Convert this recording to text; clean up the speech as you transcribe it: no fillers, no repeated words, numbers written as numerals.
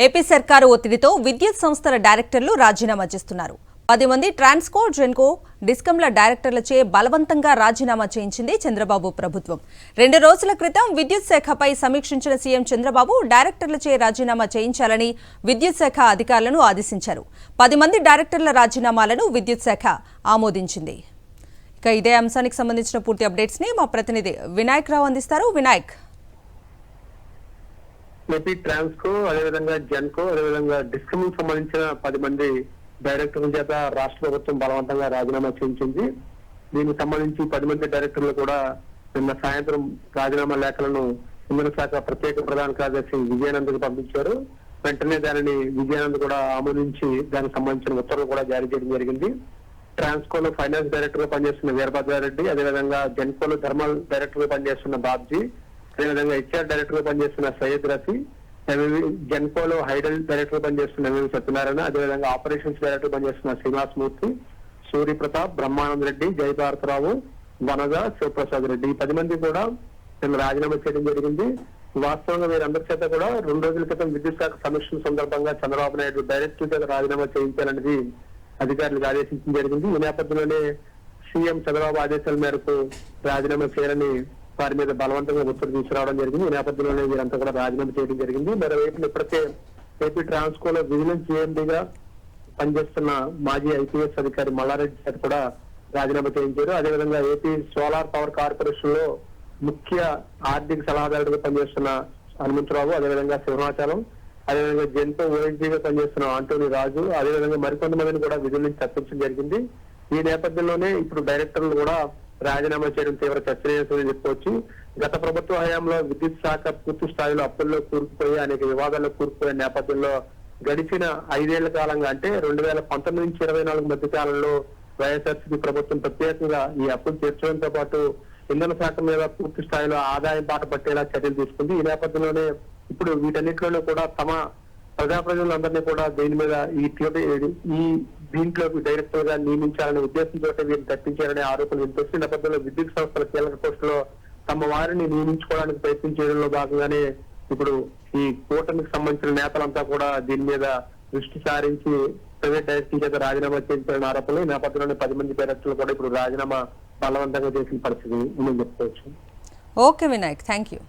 AP సర్కారు ఒత్తిడితో విద్యుత్ సంస్థల డైరెక్టర్లు రాజీనామా చేస్తున్నారు. 10 మంది ట్రాన్స్కో, జెన్కో, డిస్కంల డైరెక్టర్లచే బలవంతంగా రాజీనామా చేయించింది చంద్రబాబు ప్రభుత్వం. 2 రోజుల క్రితం విద్యుత్ శాఖపై సమీక్షించిన సీఎం చంద్రబాబు డైరెక్టర్లచే రాజీనామా చేయించాలని విద్యుత్ శాఖ అధికారులను ఆదేశించారు. 10 మంది డైరెక్టర్ల రాజీనామాలను విద్యుత్ శాఖ ఆమోదించింది. ఇక ఇదే అంశానికి సంబంధించిన పూర్తి అప్డేట్స్ ని మా ప్రతినిధి వినాయక్ రావు అందిస్తారు. వినాయక్, ఏపీ ట్రాన్స్కో, అదేవిధంగా జెన్కో, అదేవిధంగా డిస్కమ్ సంబంధించిన 10 మంది డైరెక్టర్ల చేత రాష్ట్ర ప్రభుత్వం బలవంతంగా రాజీనామా చేయించింది. దీనికి సంబంధించి 10 మంది డైరెక్టర్లు కూడా నిన్న సాయంత్రం రాజీనామా లేఖలను ఇంధన శాఖ ప్రత్యేక ప్రధాన కార్యదర్శి విజయానంద్కు పంపించారు. వెంటనే దానిని విజయానంద్ కూడా ఆమోదించి దానికి సంబంధించిన ఉత్తర్వులు కూడా జారీ చేయడం జరిగింది. ట్రాన్స్కోలో ఫైనాన్స్ డైరెక్టర్ గా పనిచేస్తున్న వీరభద్రారెడ్డి, అదేవిధంగా జెన్కోలో థర్మల్ డైరెక్టర్ గా పనిచేస్తున్న బాబ్జీ, అదేవిధంగా హెచ్ఆర్ డైరెక్టర్ గా పనిచేస్తున్న సయ్యద్ రఫీ, జెన్కోలో హైడల్ డైరెక్టర్ గా పనిచేస్తున్న ఎంవి సత్యనారాయణ, అదేవిధంగా ఆపరేషన్స్ డైరెక్టర్ పనిచేస్తున్న శ్రీనివాస్ మూర్తి, సూర్య ప్రతాప్, బ్రహ్మానంద రెడ్డి, జయభారతరావు, వనజ, శివప్రసాద్ రెడ్డి, ఈ 10 మంది కూడా నిన్న రాజీనామా చేయడం జరిగింది. వాస్తవంగా వీరందరి చేత కూడా 2 రోజుల క్రితం విద్యుత్ శాఖ సమీక్ష సందర్భంగా చంద్రబాబు నాయుడు డైరెక్టర్ చేత రాజీనామా చేయించాలనేది అధికారులకు ఆదేశించడం జరిగింది. ఈ నేపథ్యంలోనే సీఎం చంద్రబాబు ఆదేశాల మేరకు రాజీనామా చేయాలని వారి మీద బలవంతంగా ఒత్తిడి తీసుకురావడం జరిగింది. ఈ నేపథ్యంలోనే వీరంతా కూడా రాజీనామా చేయడం జరిగింది. మరోవైపు ఇప్పటికే ఏపీ ట్రాన్స్కోలో విజిలెన్స్ ఏఎండీగా పనిచేస్తున్న మాజీ ఐపీఎస్ అధికారి మల్లారెడ్డి చేత కూడా రాజీనామా చేయించారు. అదేవిధంగా ఏపీ సోలార్ పవర్ కార్పొరేషన్ లో ముఖ్య ఆర్థిక సలహాదారుడిగా పనిచేస్తున్న హనుమంతరావు, అదేవిధంగా సింహాచలం, అదేవిధంగా జెన్తో ఓఎన్జీగా పనిచేస్తున్న ఆంటోనీ రాజు, అదేవిధంగా మరికొంతమందిని కూడా విధుల నుంచి తప్పించడం జరిగింది. ఈ నేపథ్యంలోనే ఇప్పుడు డైరెక్టర్లు కూడా రాజీనామా చేయడం తీవ్ర చర్చనీయాంశమని చెప్పుకోవచ్చు. గత ప్రభుత్వ హయాంలో విద్యుత్ శాఖ పూర్తి స్థాయిలో అప్పుల్లో కూరుకుపోయి అనేక వివాదాల్లో కూరుకుపోయిన నేపథ్యంలో గడిచిన 5 ఏళ్ల కాలంగా అంటే 2019 నుంచి 24 మధ్య కాలంలో వైఎస్ఆర్సీపీ ప్రభుత్వం ప్రత్యేకంగా ఈ అప్పులు తీర్చడంతో పాటు ఇంధన శాఖ మీద పూర్తి స్థాయిలో ఆదాయం బాట పట్టేలా చర్యలు తీసుకుంది. ఈ నేపథ్యంలోనే ఇప్పుడు వీటన్నిటిలోనూ కూడా తమ ప్రజాప్రతినిధులందరినీ కూడా దీని మీద ఈ దీంట్లో డైరెక్టర్ గా నియమించాలనే ఉద్దేశంతో వీరిని తప్పించారనే ఆరోపణలు వినిపిస్తున్న నేపథ్యంలో విద్యుత్ సంస్థల కీలక పోస్టులో తమ వారిని నియమించుకోవడానికి ప్రయత్నం చేయడంలో భాగంగానే ఇప్పుడు ఈ కూటమికి సంబంధించిన నేతలంతా కూడా దీని మీద దృష్టి సారించి ప్రైవేట్ డైరెక్టర్ చేత రాజీనామా చేయించాలనే ఆరోపణలు. ఈ నేపథ్యంలోనే 10 మంది డైరెక్టర్లు కూడా ఇప్పుడు రాజీనామా బలవంతంగా చేసిన పరిస్థితి ఉందని చెప్పుకోవచ్చు. Okay Vinayak, thank you.